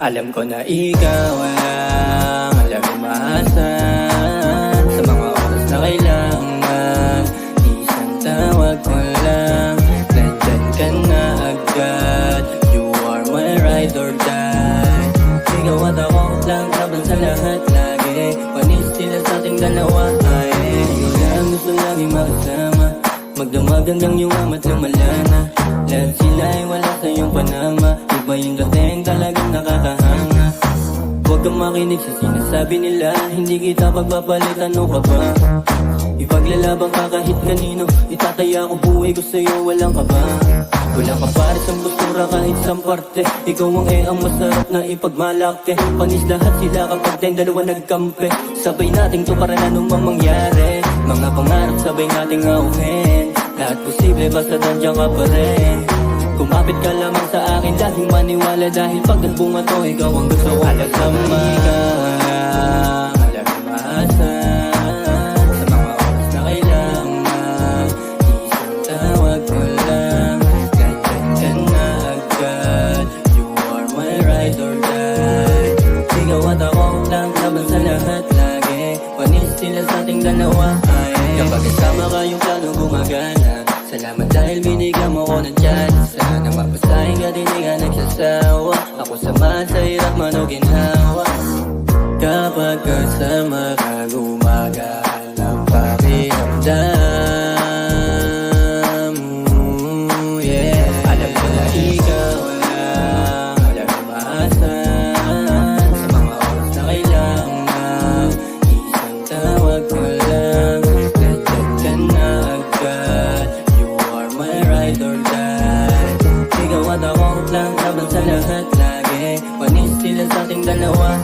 Alam ko na ikaw ang alam umaasan sa mga oras na kailangan. Isang tawag ko lang, nandyan ka na agad. You are my ride or die. Ikaw at ako lang laban sa lahat lagi. Panis sila sa ating dalawa ay ikaw lang gusto laging makasama. Magdamag hanggang yung amat lumala na. Lahat sila ay wala sa iyong panama. Iba yung dating talagang nakakahanga. Huwag kang makinig sa sinasabi nila. Hindi kita pagpapalit, ano ka ba? Ipaglalaban ka kahit kanino. Itataya ko buhay ko sa'yo, walang kaba. Wala ka pares ang postura kahit sa parte. Ikaw ang masarap na ipagmalaki. Panis lahat sila kapag tayong dalawa nagkampi. Sabay nating to para na anumang mangyari. Mga pangarap sabay nating auhin. Lahat posible basta nandiyan ka pa rin. Kumapit ka lamang sa akin, laging maniwala. Dahil pag nagbunga to, ikaw ang gusto ko. Kasama ka, alam umaasan sa mga oras na kailangan. Isang tawag ko lang, nandyan ka na agad. You are my ride or die. Ikaw at ako lang laban sa lahat lagi. Panis sila sa ating dalawa ay kapag kasama ka yung plano gumagana. Salamat dahil binigyan mo ko ng chance. Sana mapasahin ka din, di ka nagsasawa. Ako samahan sa hirap man o ginhawa. Kapag kasama ka gumagaan ang pakiramdam. Yeah. Alam ko na ikaw lang alam umaasan sa mga oras na kailangan. Isang tawag ko lang, nandyan ka na agad. Ride or die. Ikaw at ako lang laban sa lahat lagi. Panis sila sa ating dalawa.